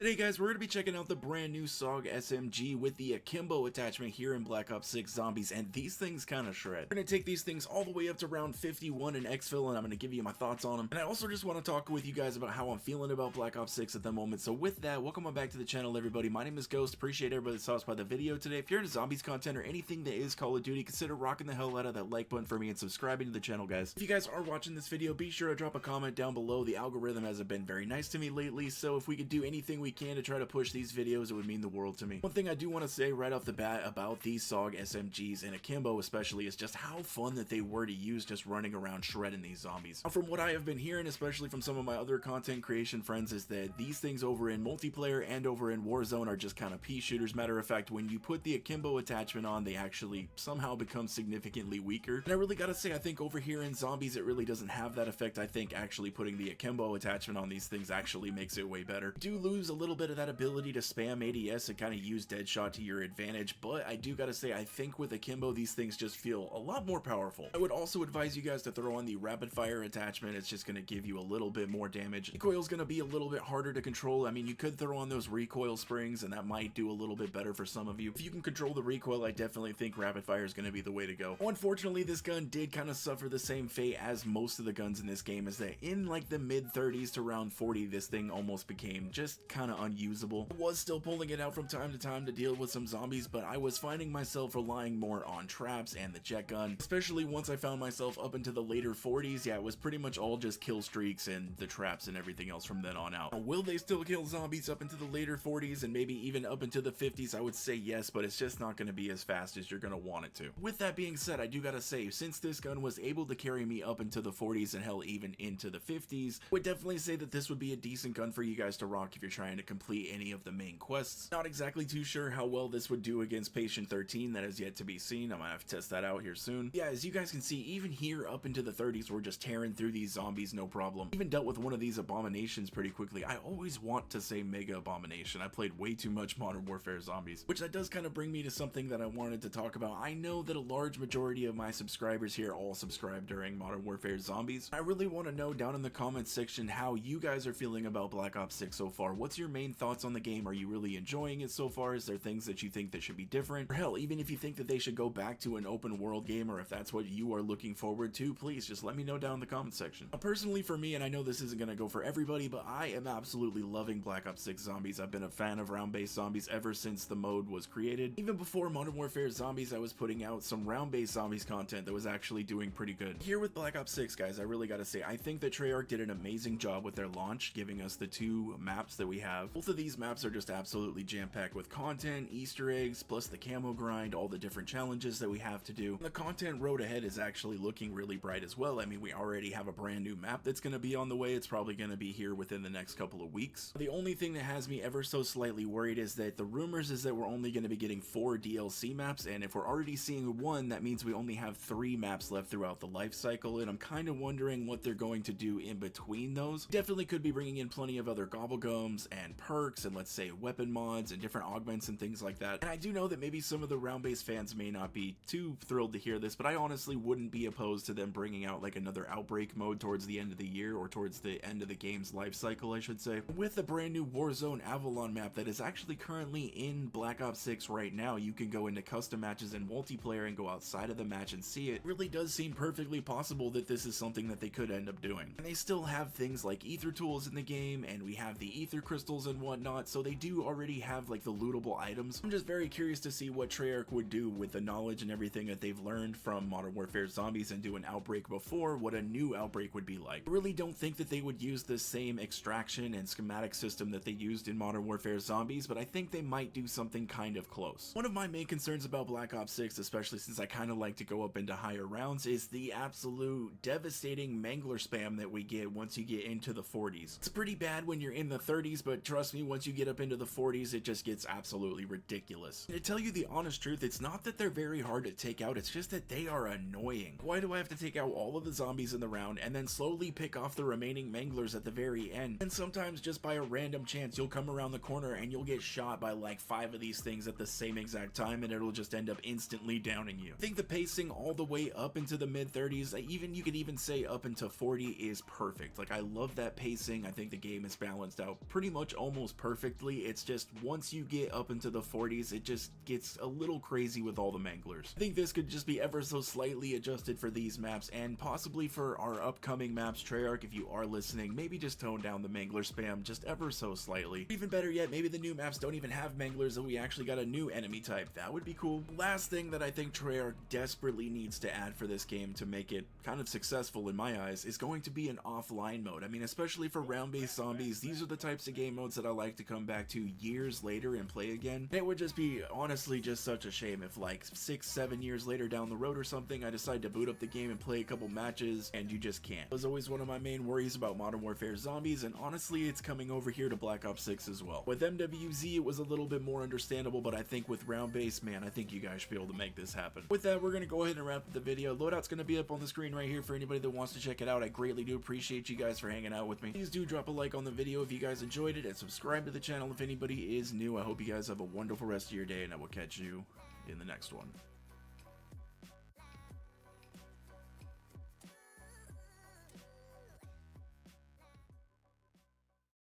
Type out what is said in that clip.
Today guys, we're going to be checking out the brand new Saug SMG with the Akimbo attachment here in Black Ops 6 Zombies, and these things kind of shred. We're going to take these things all the way up to round 51 in exfil, and I'm going to give you my thoughts on them. And I also just want to talk with you guys about how I'm feeling about Black Ops 6 at the moment. So with that, welcome on back to the channel, everybody. My name is Ghost. Appreciate everybody that saw us by the video today. If you're into Zombies content or anything that is Call of Duty, consider rocking the hell out of that like button for me and subscribing to the channel, guys. If you guys are watching this video, be sure to drop a comment down below. The algorithm hasn't been very nice to me lately, so if we could do anything we can to try to push these videos, it would mean the world to me. One thing I do want to say right off the bat about these Saug SMGs and Akimbo especially is just how fun that they were to use just running around shredding these zombies. Now, from what I have been hearing, especially from some of my other content creation friends, is that these things over in multiplayer and over in Warzone are just kind of pea shooters. Matter of fact, when you put the Akimbo attachment on, they actually somehow become significantly weaker. And I really gotta say, I think over here in Zombies, it really doesn't have that effect. I think actually putting the Akimbo attachment on these things actually makes it way better. You do lose a little bit of that ability to spam ADS and kind of use Deadshot to your advantage, but I do gotta say, I think with Akimbo, these things just feel a lot more powerful. I would also advise you guys to throw on the rapid fire attachment. It's just gonna give you a little bit more damage. Recoil's gonna be a little bit harder to control. I mean, you could throw on those recoil springs, and that might do a little bit better for some of you. If you can control the recoil, I definitely think rapid fire is gonna be the way to go. Unfortunately, this gun did kind of suffer the same fate as most of the guns in this game, is that in like the mid 30s to round 40, this thing almost became just kind of unusable. I was still pulling it out from time to time to deal with some zombies, but I was finding myself relying more on traps and the jet gun, especially once I found myself up into the later 40s. Yeah, it was pretty much all just kill streaks and the traps and everything else from then on out. Now, will they still kill zombies up into the later 40s and maybe even up into the 50s? I would say yes, but it's just not going to be as fast as you're going to want it to. With that being said, I do gotta say, since this gun was able to carry me up into the 40s and hell even into the 50s, I would definitely say that this would be a decent gun for you guys to rock if you're trying to complete any of the main quests. Not exactly too sure how well this would do against Patient 13. That is yet to be seen. I'm gonna have to test that out here soon. Yeah, as you guys can see, even here up into the 30s, we're just tearing through these zombies no problem. Even dealt with one of these abominations pretty quickly. I always want to say Mega Abomination. I played way too much Modern Warfare Zombies, which that does kind of bring me to something that I wanted to talk about. I know that a large majority of my subscribers here all subscribe during Modern Warfare Zombies. I really want to know down in the comments section how you guys are feeling about Black Ops 6 so far. What's your main thoughts on the game? Are you really enjoying it so far? Is there things that you think that should be different? Or hell, even if you think that they should go back to an open world game, or if that's what you are looking forward to, please just let me know down in the comment section. Now, personally for me, and I know this isn't going to go for everybody, but I am absolutely loving Black Ops 6 Zombies. I've been a fan of round-based zombies ever since the mode was created. Even before Modern Warfare Zombies, I was putting out some round-based zombies content that was actually doing pretty good. Here with Black Ops 6, guys, I really gotta say, I think that Treyarch did an amazing job with their launch, giving us the two maps that we have. Both of these maps are just absolutely jam-packed with content, Easter eggs, plus the camo grind, all the different challenges that we have to do. And the content road ahead is actually looking really bright as well. I mean, we already have a brand new map that's gonna be on the way. It's probably gonna be here within the next couple of weeks. The only thing that has me ever so slightly worried is that the rumors is that we're only gonna be getting 4 DLC maps, and if we're already seeing 1, that means we only have 3 maps left throughout the life cycle, and I'm kind of wondering what they're going to do in between those. Definitely could be bringing in plenty of other gobblegums and perks and, let's say, weapon mods and different augments and things like that. And I do know that maybe some of the round-based fans may not be too thrilled to hear this, but I honestly wouldn't be opposed to them bringing out like another Outbreak mode towards the end of the year, or towards the end of the game's life cycle, I should say. With a brand new Warzone Avalon map that is actually currently in Black Ops 6 right now, you can go into custom matches in multiplayer and go outside of the match and see it. It really does seem perfectly possible that this is something that they could end up doing. And they still have things like ether tools in the game, and we have the ether crystals and whatnot, so they do already have like the lootable items. I'm just very curious to see what Treyarch would do with the knowledge and everything that they've learned from Modern Warfare Zombies and do an Outbreak before, what a new Outbreak would be like. I really don't think that they would use the same extraction and schematic system that they used in Modern Warfare Zombies, but I think they might do something kind of close. One of my main concerns about Black Ops 6, especially since I kind of like to go up into higher rounds, is the absolute devastating Mangler spam that we get once you get into the 40s. It's pretty bad when you're in the 30s, but trust me, once you get up into the 40s, it just gets absolutely ridiculous. And to tell you the honest truth, it's not that they're very hard to take out, it's just that they are annoying. Why do I have to take out all of the zombies in the round and then slowly pick off the remaining Manglers at the very end? And sometimes just by a random chance, you'll come around the corner and you'll get shot by like 5 of these things at the same exact time, and it'll just end up instantly downing you. I think the pacing all the way up into the mid 30s, even you could even say up into 40, is perfect. Like, I love that pacing. I think the game is balanced out pretty much much almost perfectly. It's just once you get up into the 40s, it just gets a little crazy with all the Manglers. I think this could just be ever so slightly adjusted for these maps, and possibly for our upcoming maps. Treyarch, if you are listening, maybe just tone down the Mangler spam just ever so slightly. Even better yet, maybe the new maps don't even have Manglers and we actually got a new enemy type. That would be cool. Last thing that I think Treyarch desperately needs to add for this game to make it kind of successful in my eyes is going to be an offline mode. I mean, especially for round-based zombies, these are the types of game modes that I like to come back to years later and play again. And it would just be honestly just such a shame if like 6-7 years later down the road or something, I decide to boot up the game and play a couple matches and you just can't. It was always one of my main worries about Modern Warfare Zombies, and honestly it's coming over here to Black Ops 6 as well. With MWZ it was a little bit more understandable, but I think with round-based, man, I think you guys should be able to make this happen. With that, we're gonna go ahead and wrap up the video. Loadout's gonna be up on the screen right here for anybody that wants to check it out. I greatly do appreciate you guys for hanging out with me. Please do drop a like on the video if you guys enjoyed it, and subscribe to the channel if anybody is new. I hope you guys have a wonderful rest of your day, and I will catch you in the next one.